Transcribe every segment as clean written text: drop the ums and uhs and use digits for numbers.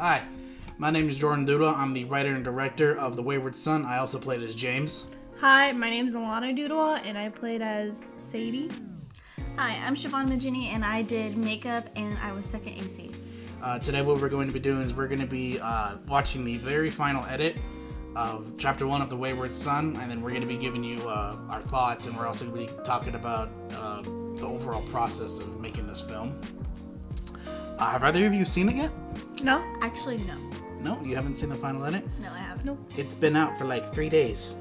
Hi, my name is Jordan Doodle. I'm the writer and director of The Wayward Son. I also played as James. Hi, my name is Alana Doodle, and I played as Sadie. Hi, I'm Siobhan Magini, and I did makeup, and I was second AC. Today what we're going to be doing is we're going to be watching the very final edit of Chapter 1 of The Wayward Son, and then we're going to be giving you our thoughts, and we're also going to be talking about the overall process of making this film. Have either of you seen it yet? No? Actually, no. No? You haven't seen the final edit? No, I haven't. Nope. It's been out for like 3 days.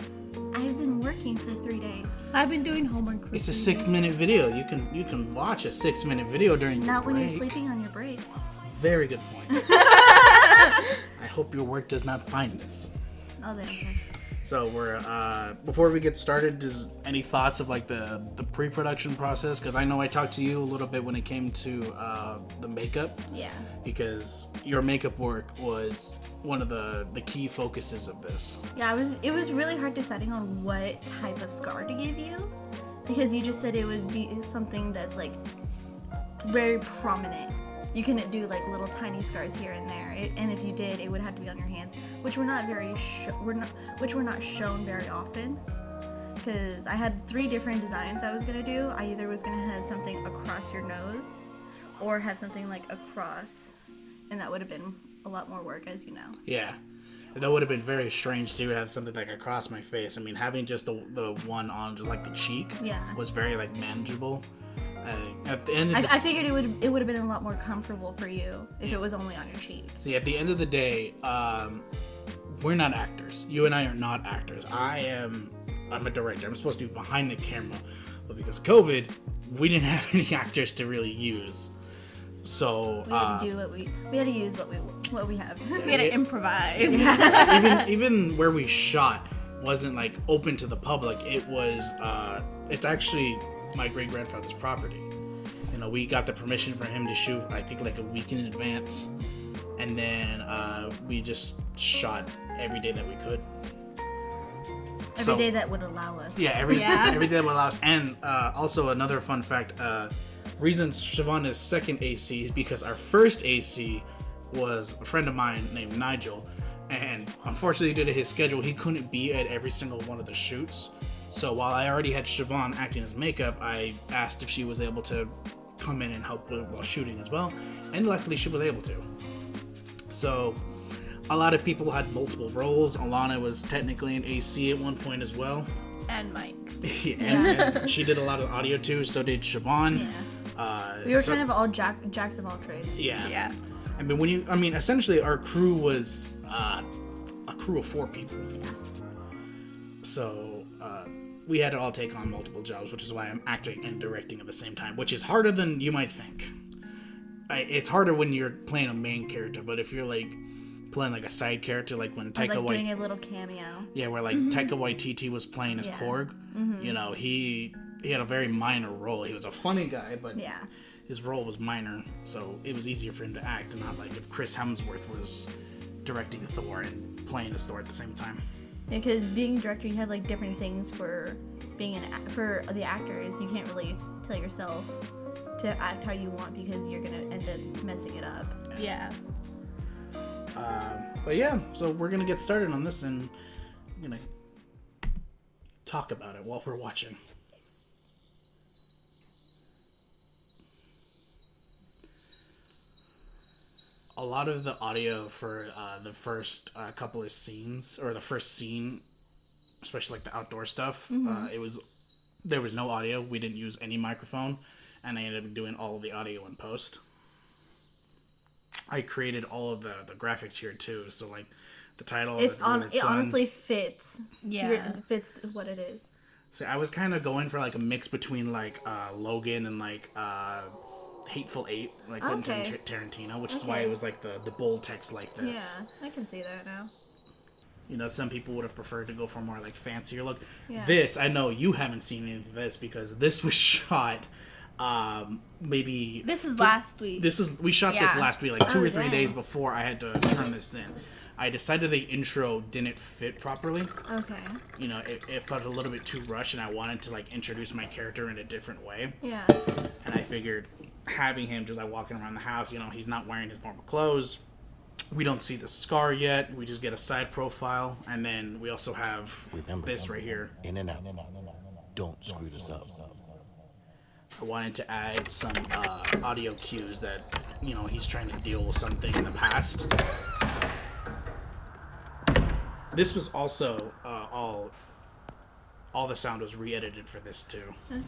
I've been working for 3 days. I've been doing homework for It's a 3 days. 6-minute video. You can watch a 6-minute video during your Not break. when you're sleeping on your break. Very good point. I hope your work does not find this. Oh, there. Okay. So we're before we get started, does any thoughts of like the pre-production process? Because I know I talked to you a little bit when it came to the makeup. Yeah. Because your makeup work was one of the key focuses of this. Yeah, it was really hard deciding on what type of scar to give you, because you just said it would be something that's like very prominent. You couldn't do like little tiny scars here and there, and if you did, it would have to be on your hands, which were not shown very often. Because I had 3 different designs I was gonna do. I either was gonna have something across your nose, or have something like across, and that would have been a lot more work, as you know. Yeah. That would have been very strange to have something like across my face. I mean, having just the one on just like the cheek was very like manageable. At the end of I figured it would have been a lot more comfortable for you if it was only on your cheek. See, at the end of the day, we're not actors. You and I are not actors. I'm a director. I'm supposed to be behind the camera, but because of COVID, we didn't have any actors to really use. So we had to do we had to use what we have. We had to improvise. even where we shot wasn't like open to the public. It was it's actually my great-grandfather's property. You know, we got the permission for him to shoot, I think, like a week in advance, and then we just shot every day that we could. Every day that would allow us. Yeah, every day that would allow us. And also another fun fact, reason Siobhan is second AC is because our first AC was a friend of mine named Nigel, and unfortunately due to his schedule, he couldn't be at every single one of the shoots. So while I already had Siobhan acting as makeup, I asked if she was able to come in and help while shooting as well, and luckily she was able to. So a lot of people had multiple roles. Alana was technically an AC at one point as well. And Mike. and she did a lot of audio too, so did Siobhan. Yeah. We were kind of all jacks of all trades. Yeah. I mean, essentially our crew was a crew of 4 people. Yeah. So we had to all take on multiple jobs, which is why I'm acting and directing at the same time, which is harder than you might think. It's harder when you're playing a main character, but if you're like playing like a side character, like when Taika Waititi, doing a little cameo. Yeah, where like Taika Waititi was playing as Korg. You know, he had a very minor role. He was a funny guy, but his role was minor, so it was easier for him to act, and not like if Chris Hemsworth was directing Thor and playing as Thor at the same time. Because being a director, you have like different things for being for the actors. You can't really tell yourself to act how you want because you're gonna end up messing it up. Yeah. But yeah, so we're gonna get started on this, and I'm gonna talk about it while we're watching. A lot of the audio for the first couple of scenes, or the first scene, especially like the outdoor stuff, there was no audio. We didn't use any microphone, and I ended up doing all of the audio in post. I created all of the graphics here too, so like the title. It honestly fits. Yeah, it fits what it is. So I was kind of going for like a mix between like Logan and like Hateful Eight, like Quentin Tarantino, which is why it was like the bold text like this. Yeah, I can see that now. You know, some people would have preferred to go for a more like fancier look. Yeah. This, I know you haven't seen any of this because this was shot maybe... This was last week. We shot this last week, like 2 or 3 dang. days before I had to turn this in. I decided the intro didn't fit properly. Okay. You know, it felt a little bit too rushed, and I wanted to like introduce my character in a different way. Yeah. And I figured having him just like walking around the house, you know, he's not wearing his normal clothes. we don't see the scar yet. We just get a side profile, and then we also have this right here. In and out. Don't screw this up. I wanted to add some audio cues that, you know, he's trying to deal with something in the past. This was also all the sound was re-edited for this too. Okay.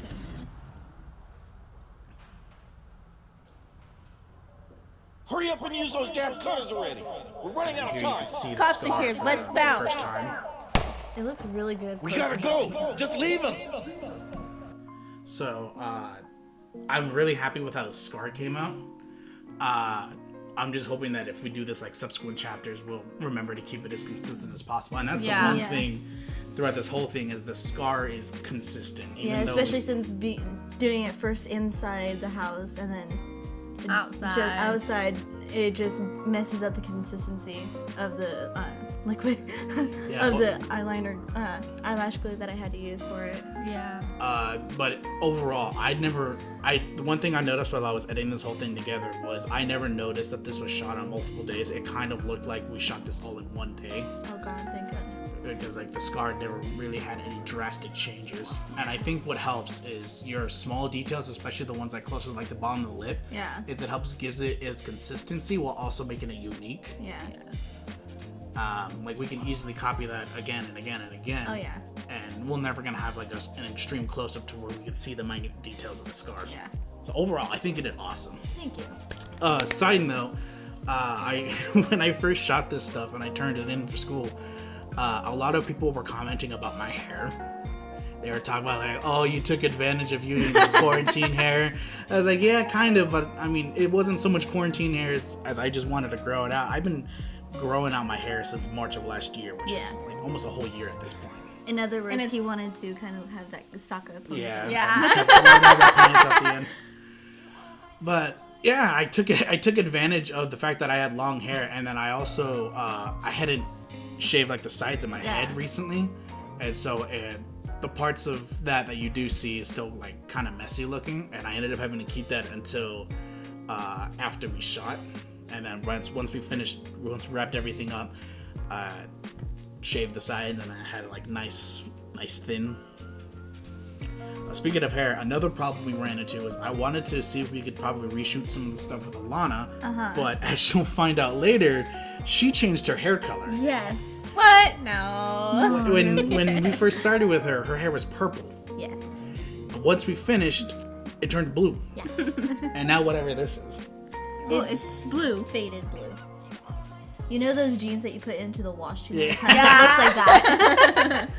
Hurry up and use those damn cutters already. We're running out of Here you time. can see the Cops are scar here. for Let's the bounce. first time. It looks really good. We gotta go. Just leave him. So, I'm really happy with how the scar came out. I'm just hoping that if we do this like subsequent chapters, we'll remember to keep it as consistent as possible. And that's the one thing throughout this whole thing is the scar is consistent. Yeah, especially since doing it first inside the house and then outside, it just messes up the consistency of the liquid of the eyeliner eyelash glue that I had to use for it. Yeah. But overall, the one thing I noticed while I was editing this whole thing together was I never noticed that this was shot on multiple days. It kind of looked like we shot this all in one day. Oh god, thank God. Because like the scar never really had any drastic changes. And I think what helps is your small details, especially the ones like closer to like the bottom of the lip. Yeah. Is it gives it its consistency while also making it unique. Yeah. Like we can easily copy that again and again and again. Oh yeah. And we're never gonna have like an extreme close up to where we can see the minute details of the scars. Yeah. So overall, I think it did awesome. Thank you. Side note, I when I first shot this stuff and I turned it in for school, a lot of people were commenting about my hair. They were talking about like, oh, you took advantage of using your quarantine hair. I was like, yeah, kind of, but I mean, it wasn't so much quarantine hair as I just wanted to grow it out. I've been growing out my hair since March of last year, which is like almost a whole year at this point. In other words, he wanted to kind of have that Sokka ponytail. Yeah. But yeah, I took advantage of the fact that I had long hair, and then I also I hadn't shaved like the sides of my head recently, and so the parts of that you do see is still like kind of messy looking, and I ended up having to keep that until after we shot, and then once we wrapped everything up, shaved the sides, and I had like nice thin. Speaking of hair, another problem we ran into was I wanted to see if we could probably reshoot some of the stuff with Alana, but as you'll find out later, she changed her hair color. Yes. What? No. When we first started with her hair was purple. Yes. But once we finished, it turned blue. Yeah. And now whatever this is. Well, it's blue. Faded blue. You know those jeans that you put into the wash too many Yeah. times? It looks like that.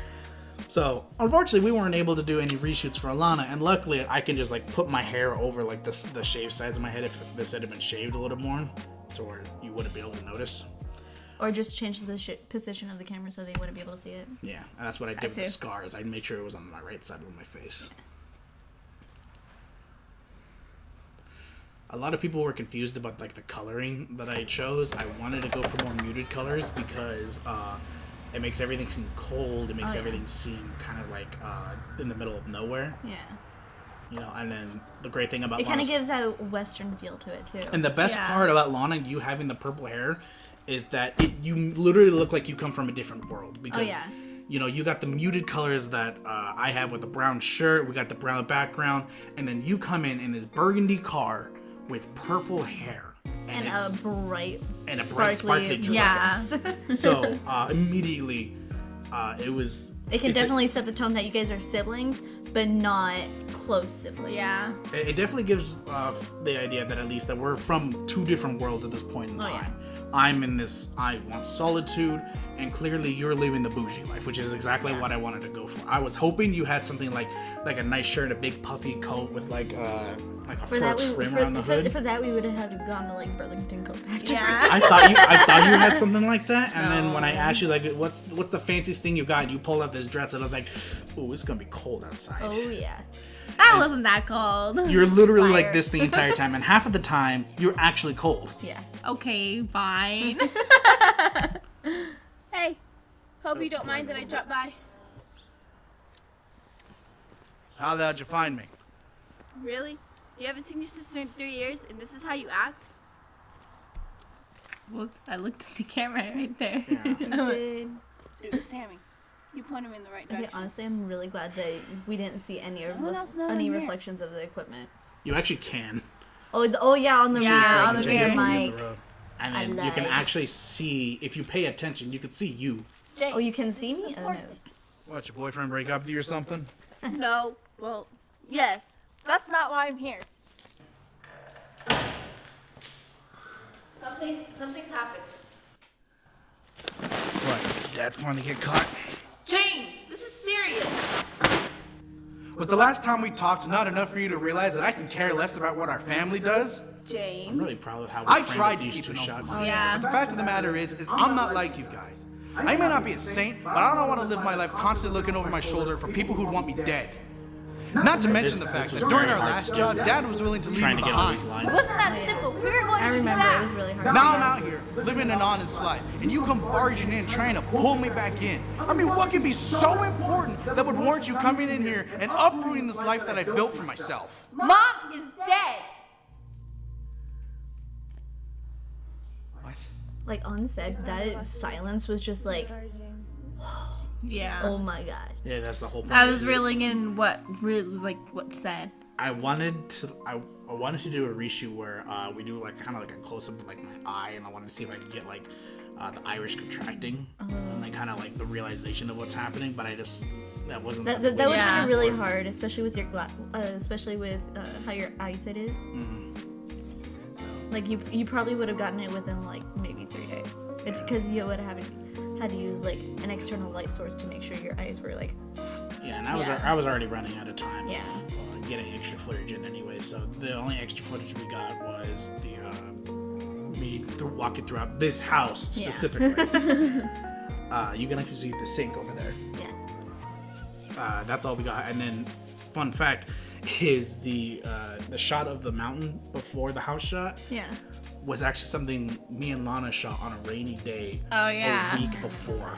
So, unfortunately, we weren't able to do any reshoots for Alana, and luckily, I can just like put my hair over like the shaved sides of my head if this had been shaved a little more, to where you wouldn't be able to notice. Or just change the position of the camera so they wouldn't be able to see it. Yeah, and that's what I did with the scars. I made sure it was on my right side of my face. A lot of people were confused about like the coloring that I chose. I wanted to go for more muted colors because it makes everything seem cold. It makes everything seem kind of like in the middle of nowhere. Yeah. You know, and then the great thing about it kind of gives a Western feel to it too. And the best part about Lana, you having the purple hair, is that you literally look like you come from a different world because you know, you got the muted colors that I have with the brown shirt, we got the brown background, and then you come in this burgundy car with purple hair and a bright sparkly dress. Yeah. So immediately it can definitely set the tone that you guys are siblings, but not close siblings. Yeah. It definitely gives the idea that at least that we're from two different worlds at this point in time. I'm in this, I want solitude, and clearly you're living the bougie life, which is exactly what I wanted to go for. I was hoping you had something like a nice shirt, a big puffy coat with like a fur trim around the hood. For that, we would have had to gone to like Burlington Coat Factory. Yeah. I thought you had something like that, and then when I asked you like, what's the fanciest thing you got, and you pulled out this dress, and I was like, ooh, it's gonna be cold outside. Oh yeah. That wasn't that cold. You're literally like this the entire time, and half of the time you're actually cold. Yeah. Okay, fine. Hey, hope you don't mind that I dropped by. How the hell'd you find me? Really? You haven't seen your sister in 3 years, and this is how you act? Whoops, I looked at the camera right there. Yeah. You did. It was Sammy. You point him in the right Okay, direction. honestly, I'm really glad that we didn't see any No one else knows any I'm here. reflections of the equipment. You actually can. Oh yeah, on the Yeah, rear. on You the can see rear. the In mic. the road. And I then you can lied. actually see, if you pay attention, you can see you. Oh, you can see me? Oh no. What, your boyfriend break up with you or something? No. Well, yes. That's not why I'm here. Something's happened. What, Dad finally get caught? James, this is serious. Was the last time we talked not enough for you to realize that I can care less about what our family does? James. I'm really proud of how we I framed tried to these keep two it shots. on. Yeah. But the fact of the matter is I'm not like you guys. I may not be a saint, but I don't want to live my life constantly looking over my shoulder for people who'd want me dead. Not to mention the fact was that during very our hard last to do. job, Dad was willing to leave Trying me to get all behind. these It lines. wasn't that simple. We were going I to remember back. it was really hard. Now I'm out here, living an honest life, and you come barging in trying to pull me back in. I mean, what could be so important that would warrant you coming in here and uprooting this life that I built for myself? Mom is dead. What? Like unsaid, that silence was just like, Yeah. oh my god. Yeah, that's the whole point. I was reeling in what really was like what's said. I wanted to do a reshoot where we do like kind of like a close up of like my eye, and I wanted to see if I could get like the iris contracting and like kind of like the realization of what's happening. But that wasn't. That something would we have Yeah. been really hard, especially with your especially with how your eyesight is. Like you probably would have gotten it within like maybe 3 days, because you would have had to use like an external light source to make sure your eyes were like. Yeah, and Yeah. I was already running out of time. Yeah. Of, getting extra footage in anyway. So the only extra footage we got was the me walking throughout this house Yeah. specifically. You can actually see the sink over there. Yeah. That's all we got. And then, fun fact is the shot of the mountain before the house shot Yeah. was actually something me and Lana shot on a rainy day. Oh, yeah. A week before.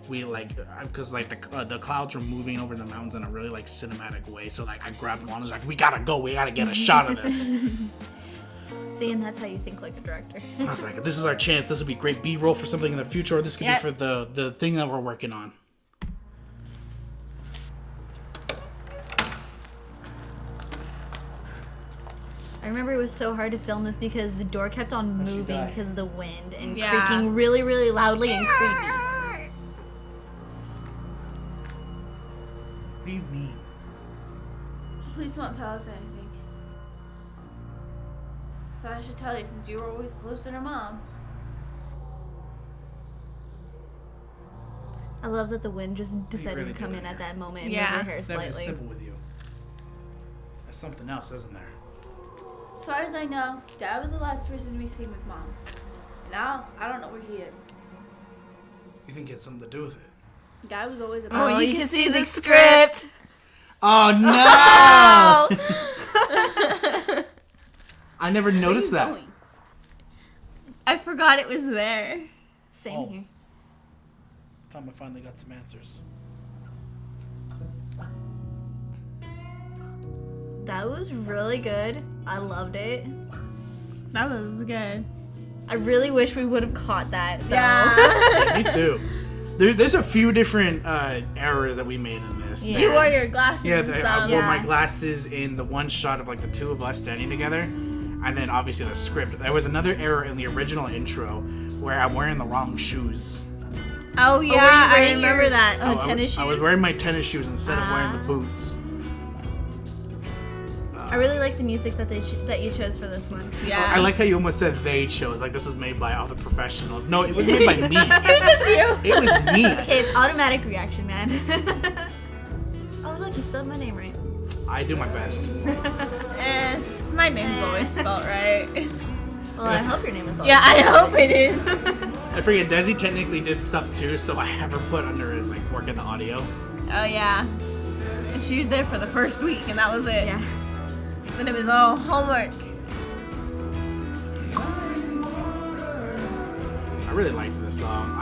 We because the clouds were moving over the mountains in a really like cinematic way. So like I grabbed Lana, was like, we gotta go, we gotta get a shot of this. See, and that's how you think like a director. I was like, this is our chance. This will be great B-roll for something in the future, or this could Yep. be for the thing that we're working on. I remember it was so hard to film this because the door kept on moving because of the wind and Yeah. creaking really, really loudly and creepy. What do you mean? The police won't tell us anything. So I should tell you since you were always close to her mom. I love that the wind just decided really to come do in it. at that moment and Yeah. move her hair It's never slightly. simple with you. There's something else, isn't there? As far as I know, Dad was the last person to be seen with Mom. And now, I don't know where he is. You think it had something to do with it? Dad was always a Oh, you can see the script. Oh no! I never noticed that. Going. I forgot it was there. Same Oh. here. Time I finally got some answers. That was really good. I loved it. That was good. I really wish we would have caught that though. Yeah. Me too. There's a few different errors that we made in this. Yeah. You wore your glasses Yeah, and I stuff. wore Yeah. my glasses in the one shot of like the two of us standing together, and then obviously the script. There was another error in the original intro where I'm wearing the wrong shoes. Oh yeah, were you I wearing remember your- that. Oh, I tennis I was shoes? wearing my tennis shoes instead of wearing the Ah. boots. I really like the music that that you chose for this one. Yeah. I like how you almost said they chose, like this was made by other professionals. No, it was made by me. It was just you. It was me. Okay, it's automatic reaction, man. Oh look, you spelled my name right. I do my best. My name's always spelled right. Well, I hope your name is also Yeah, I hope it is. I forget, Desi technically did stuff too, so I have her put under his like work in the audio. Oh yeah. And she was there for the first week, and that was it. Yeah. Then it was all homework. I really liked this song.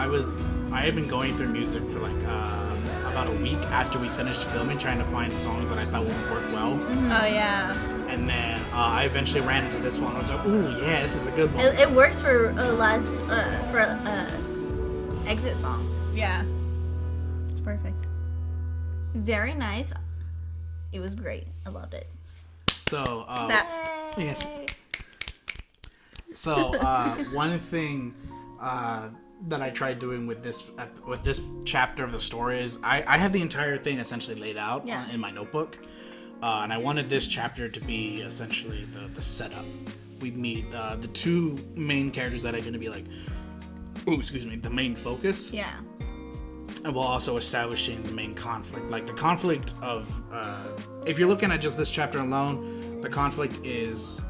I had been going through music for like about a week after we finished filming, trying to find songs that I thought would work well. Oh yeah. And then I eventually ran into this one. I was like, ooh, yeah, this is a good one. It works for exit song. Yeah. It's perfect. Very nice. It was great. I loved it. So, Snaps. yes. So, one thing that I tried doing with this chapter of the story is I have the entire thing essentially laid out in my notebook, and I wanted this chapter to be essentially the setup. We meet the two main characters that are going to be like, the main focus. Yeah. And while also establishing the main conflict. Like the conflict of, if you're looking at just this chapter alone, the conflict is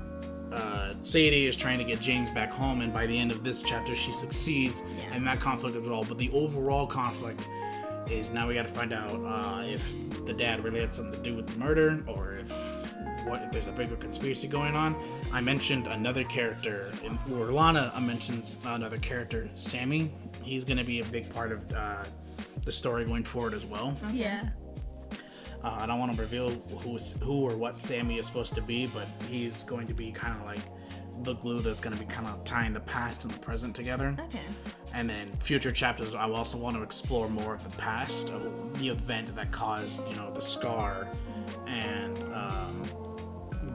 Sadie is trying to get James back home, and by the end of this chapter, she succeeds, and that conflict is resolved. But the overall conflict is now we got to find out if the dad really had something to do with the murder, or if there's a bigger conspiracy going on. I mentioned another character, or Lana mentions another character, Sammy. He's going to be a big part of the story going forward as well. Okay. Yeah. I don't want to reveal who or what Sammy is supposed to be, but he's going to be kind of like the glue that's going to be kind of tying the past and the present together. Okay. And then future chapters, I also want to explore more of the past of the event that caused, the scar, and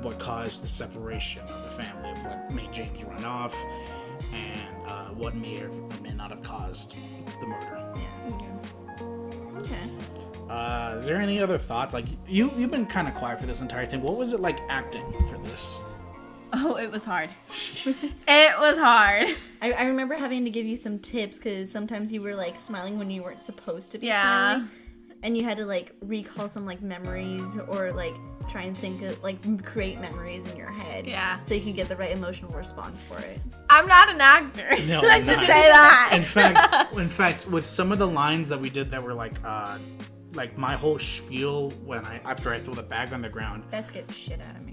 what caused the separation of the family, of what made James run off, and what may or may not have caused the murder. Yeah. Okay. Is there any other thoughts? Like, you've been kind of quiet for this entire thing. What was it like acting for this? Oh, it was hard. It was hard. I remember having to give you some tips because sometimes you were like smiling when you weren't supposed to be Yeah. smiling. And you had to like recall some like memories or like try and think of like create memories in your head. Yeah. So you can get the right emotional response for it. I'm not an actor. No, Let's I'm just not. say that. In fact, with some of the lines that we did that were like my whole spiel after I threw the bag on the ground. That scared the shit out of me.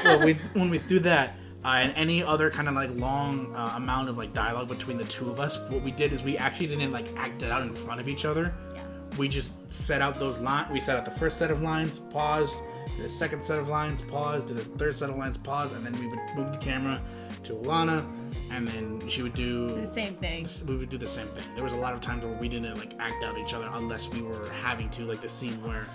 Well, when we threw that and any other kind of like long amount of like dialogue between the two of us, what we did is we actually didn't like act it out in front of each other. Yeah. We just set out those lines. We set out the first set of lines, pause, do the second set of lines, pause, do the third set of lines, pause, and then we would move the camera to Alana, and then she would do The same thing. We would do the same thing. There was a lot of times where we didn't like act out each other unless we were having to, like the scene where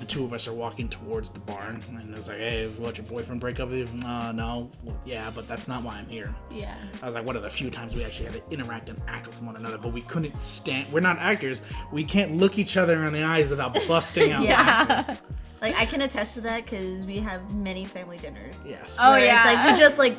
the two of us are walking towards the barn, and it's like, hey, what, your boyfriend break up with you? No. Well, yeah, but that's not why I'm here. Yeah. I was like, one of the few times we actually had to interact and act with one another, but we couldn't stand. We're not actors. We can't look each other in the eyes without busting out laughing. Like I can attest to that because we have many family dinners. Yes. Oh, where yeah. It's like we just like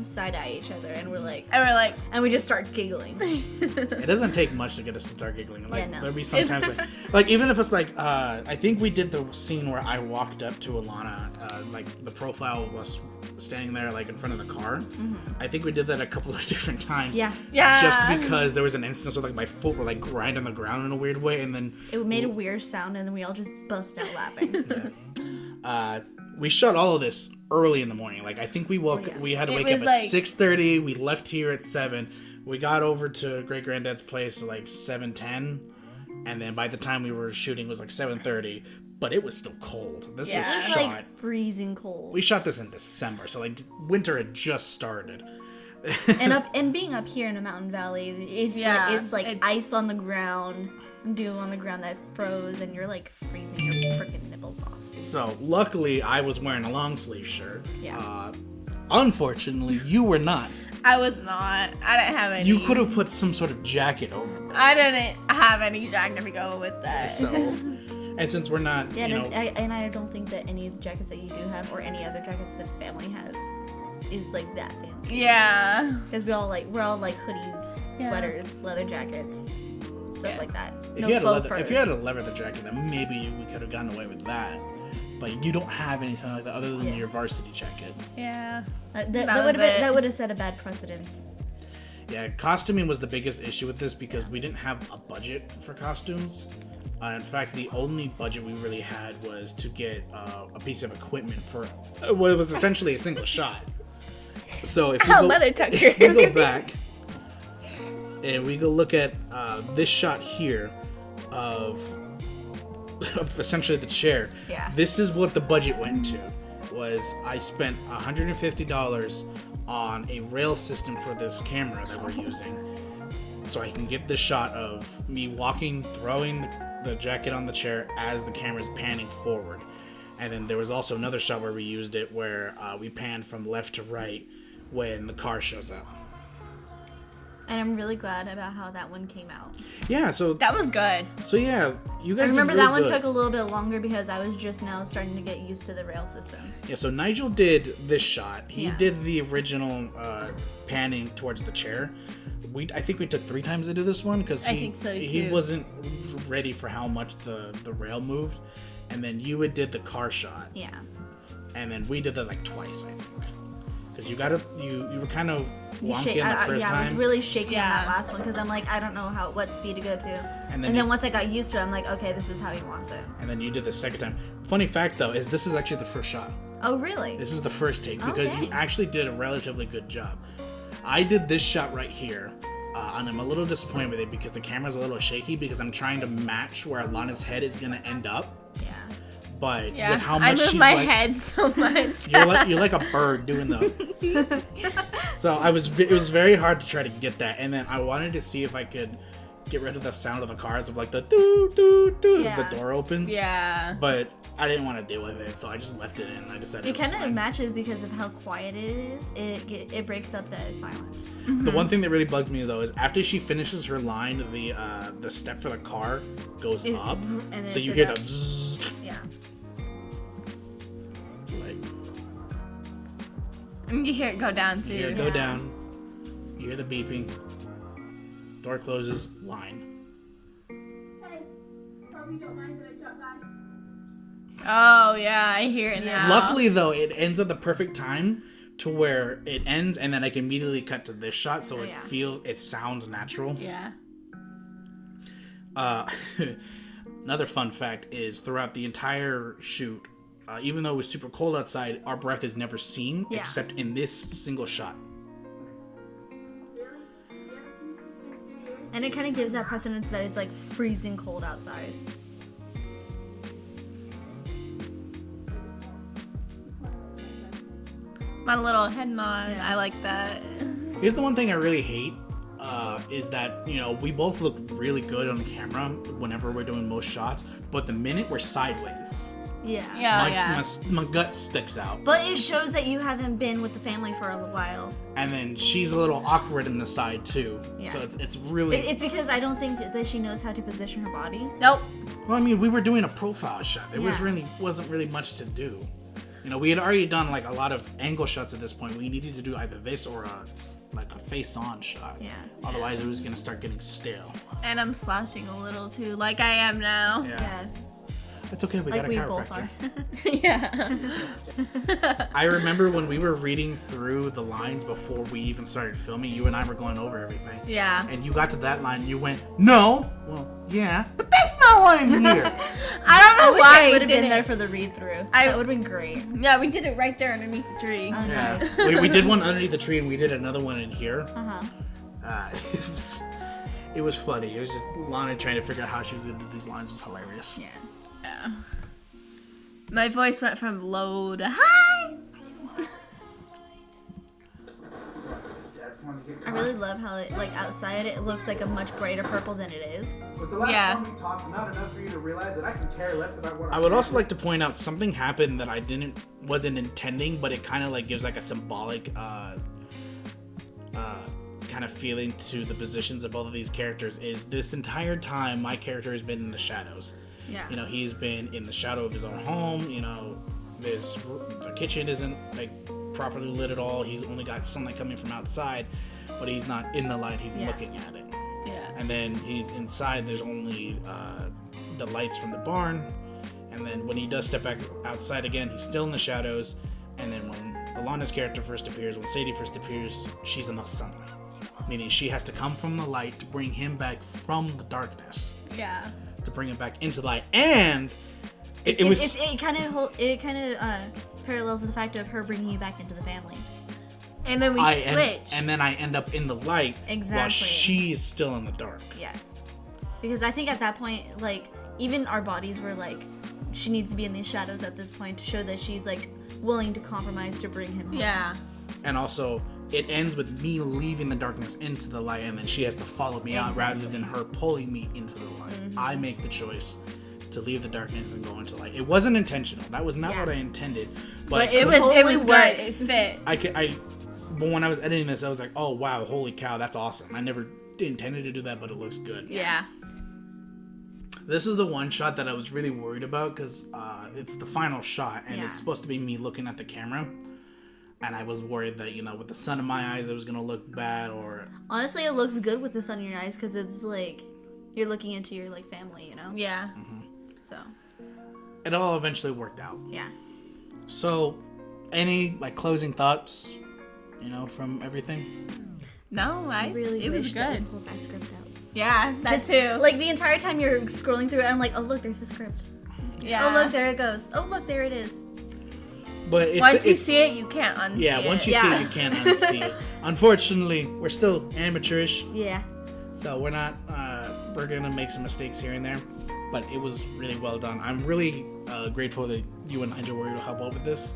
side eye each other and we're like, and we just start giggling. It doesn't take much to get us to start giggling. Like, Yeah, no. there'd be sometimes like even if it's like I think we did the scene where I walked up to Alana, like the profile of us standing there like in front of the car. Mm-hmm. I think we did that a couple of different times. Yeah. Just because there was an instance where like my foot were like grind on the ground in a weird way, and then It made a weird sound and then we all just bust out laughing. we shot all of this early in the morning. Like I think we we had to wake up at 6:30. We left here at 7. We got over to Great Granddad's place at like 7:10, and then by the time we were shooting it was like 7:30. But it was still cold. This was It's shot. like freezing cold. We shot this in December, so like winter had just started. and being up here in a mountain valley, it's like ice on the ground, dew on the ground that froze, and you're like freezing your freaking nipples off. So luckily, I was wearing a long sleeve shirt. Yeah. Unfortunately, you were not. I was not. I didn't have any. You could have put some sort of jacket over me. I didn't have any jacket to go with that. So, and since we're not, Yeah, and I don't think that any of the jackets that you do have, or any other jackets the family has, is like that fancy. Yeah. Because we're all like hoodies, sweaters, leather jackets, stuff like that. If you had a leather jacket, then maybe we could have gotten away with that. But you don't have anything like that other than your varsity jacket. Yeah. That would have set a bad precedence. Yeah, costuming was the biggest issue with this because we didn't have a budget for costumes. In fact, the only budget we really had was to get a piece of equipment for what was essentially a single shot. So if we go back and we go look at this shot here of essentially the chair. Yeah. This is what the budget went to. Was I spent $150 on a rail system for this camera that we're using, so I can get the shot of me walking, throwing the jacket on the chair as the camera's panning forward. And then there was also another shot where we used it where we panned from left to right when the car shows up. And I'm really glad about how that one came out. Yeah, so That was good. so yeah, you guys. I remember did really that one good. took a little bit longer because I was just now starting to get used to the rail system. Yeah, so Nigel did this shot. He Yeah. did the original panning towards the chair. I think we took 3 times to do this one because I think so, he too. wasn't ready for how much the rail moved. And then you did the car shot, Yeah. and then we did that like twice, I think, because you were kind of wonky on the first I was time. really shaking on Yeah. that last one because I'm like, I don't know what speed to go to. And And then then once I got used to it, I'm like, okay, this is how he wants it. And then you did the second time. Funny fact though is this is actually the first shot. Oh, really? This is the first take because you Okay. actually did a relatively good job. I did this shot right here, and I'm a little disappointed with it because the camera's a little shaky because I'm trying to match where Alana's head is gonna end up. Yeah. But Yeah. with how I much move she's my like, head so much. you're like a bird doing the. So it was very hard to try to get that, and then I wanted to see if I could get rid of the sound of the cars of like the doo doo doo as Yeah. the door opens. Yeah. But I didn't want to deal with it, so I just left it in. I decided It was kind of fine. matches because of how quiet it is. It breaks up the silence. The one thing that really bugs me though is after she finishes her line, the step for the car goes It- up, and then so it you goes hear up. the bzzz, Yeah. like And you hear it go down too. you hear it go Yeah. down, you hear the beeping, door closes, line. Oh yeah, I hear it now. Luckily though, it ends at the perfect time to where it ends, and then I can immediately cut to this shot, so it sounds natural. Yeah. Another fun fact is throughout the entire shoot, even though it was super cold outside, our breath is never seen Yeah. except in this single shot. And it kind of gives that precedence that it's like freezing cold outside. My little head nod. Yeah. I like that. Here's the one thing I really hate, is that, we both look really good on camera whenever we're doing most shots, but the minute we're sideways, Yeah. Yeah. my gut sticks out. But it shows that you haven't been with the family for a while. And then she's a little awkward in the side too. Yeah. So it's really... It's because I don't think that she knows how to position her body. Nope. Well, I mean, we were doing a profile shot. There Yeah. wasn't really much to do. We had already done like a lot of angle shots at this point. We needed to do either this or a face-on shot. Yeah. Otherwise, it was gonna start getting stale. And I'm slouching a little too, like I am now. Yeah, Yeah. it's okay. We Like got a we both chiropractor. are. Yeah. I remember when we were reading through the lines before we even started filming. You and I were going over everything. Yeah. And you got to that line. You went, "No." Well, yeah, but that's not why I'm here. I don't know I wish why I I would have did been it. there for the read through. I- That would have been great. Yeah, we did it right there underneath the tree. Oh, Yeah, nice. we did one underneath the tree, and we did another one in here. Uh-huh. It was funny. It was just Lana trying to figure out how she was gonna do these lines. It was hilarious. Yeah. Yeah. My voice went from low to high. I really love how it, like, outside it looks like a much brighter purple than it is. Was the last Yeah. time we talked not enough for you to realize that I can care less about what I would also like to point out something happened that I wasn't intending, but it kind of like gives like a symbolic kind of feeling to the positions of both of these characters. Is this entire time my character has been in the shadows. Yeah. He's been in the shadow of his own home. The kitchen isn't like properly lit at all. He's only got sunlight coming from outside, but he's not in the light. He's Yeah. looking at it. Yeah. And then he's inside. There's only the lights from the barn. And then when he does step back outside again, he's still in the shadows. And then when Alana's character first appears, when Sadie first appears, she's in the sunlight. Meaning she has to come from the light to bring him back from the darkness, Yeah. to bring him back into the light. And it kind of parallels the fact of her bringing you back into the family. And then we switch. and then I end up in the light while Exactly. she's still in the dark. Yes. Because I think at that point, like, even our bodies were like, she needs to be in these shadows at this point to show that she's like willing to compromise to bring him home. Yeah. And also, it ends with me leaving the darkness into the light, and then she has to follow me out rather than her pulling me into the light. I make the choice to leave the darkness and go into light. It wasn't intentional. That was not what I intended. But It totally was good. works. It fit. But when I was editing this, I was like, oh wow, holy cow, that's awesome. I never intended to do that, but it looks good. Yeah. This is the one shot that I was really worried about because it's the final shot, and it's supposed to be me looking at the camera. And I was worried that, with the sun in my eyes, it was going to look bad or... Honestly, it looks good with the sun in your eyes because it's like you're looking into your like family, Yeah. So, It all eventually worked out. yeah. So, any like closing thoughts, from everything? No, Really it was wish that good. we pulled that script out. Yeah, that too. Like the entire time you're scrolling through it, I'm like, oh look, there's the script. yeah. Oh look, there it goes. Oh look, there it is. But Once you see it, you can't unsee it. Yeah, once you see it, you can't unsee it. Unfortunately, we're still amateurish, Yeah. so we're not. We're gonna make some mistakes here and there, but it was really well done. I'm really grateful that you and Nigel were able to help out with this.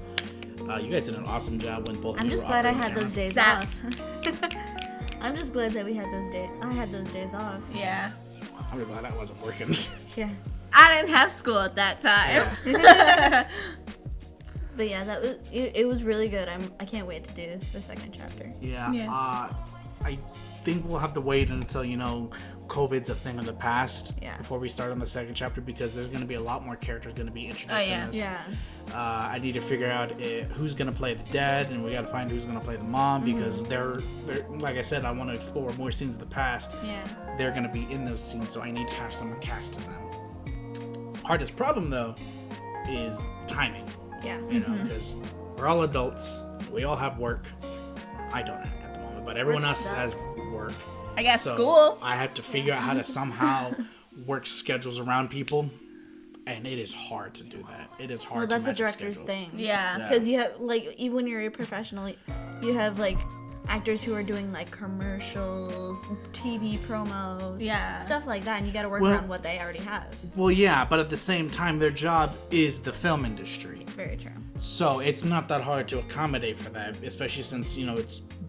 You guys did an awesome job when both. I'm of you just were glad I operating had the those camera. days Zaps. off. I'm just glad that we had those days. I had those days off. Yeah. I'm really glad I wasn't working. Yeah. I didn't have school at that time. But yeah, that was it was really good. I can't wait to do the second chapter. Yeah. Yeah. I think we'll have to wait until COVID's a thing of the past before we start on the second chapter because there's going to be a lot more characters going to be introduced in this. Yeah. I need to figure out who's going to play the dad, and we got to find who's going to play the mom because they're like I said, I want to explore more scenes of the past. Yeah. They're going to be in those scenes, so I need to have someone cast to them. Hardest problem though is timing. Yeah. Because we're all adults, we all have work. I don't at the moment, but everyone Work else has sucks. work. I got So school. I have to figure out how to somehow work schedules around people, and it is hard to do that. It is hard. Well, that's to a match director's schedules. thing. Yeah. Because you have like even when you're a professional, you have like actors who are doing like commercials, TV promos, Yeah. stuff like that, and you got to work Well- around what they already have. Well, yeah, but at the same time, their job is the film industry, Very true. so it's not that hard to accommodate for that, especially since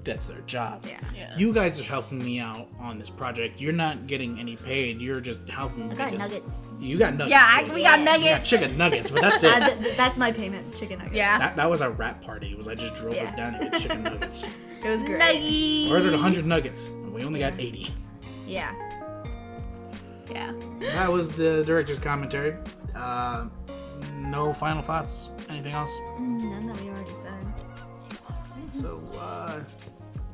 that's their job. Yeah. You guys are helping me out on this project. You're not getting any paid. You're just helping me. I got because nuggets. You got nuggets. Yeah, we got You got nuggets. chicken nuggets, but that's it. That's my payment, chicken nuggets. Yeah. That was our rap party. It was I just drove us Yeah. down to get chicken nuggets. It was great. Nuggies. Ordered 100 nuggets, and we only got 80. Yeah. Yeah. That was the director's commentary. No final thoughts? Anything else? None that we already said. So,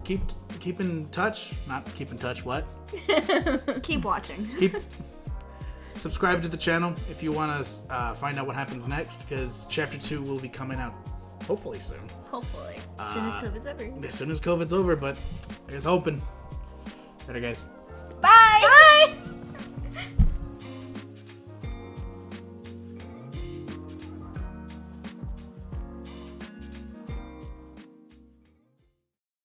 keep in touch. Not keep in touch, what? Keep watching. Keep subscribe to the channel if you want to find out what happens next, because Chapter 2 will be coming out hopefully soon. Hopefully. As soon as COVID's over. As soon as COVID's over, but there's hoping. Later, guys.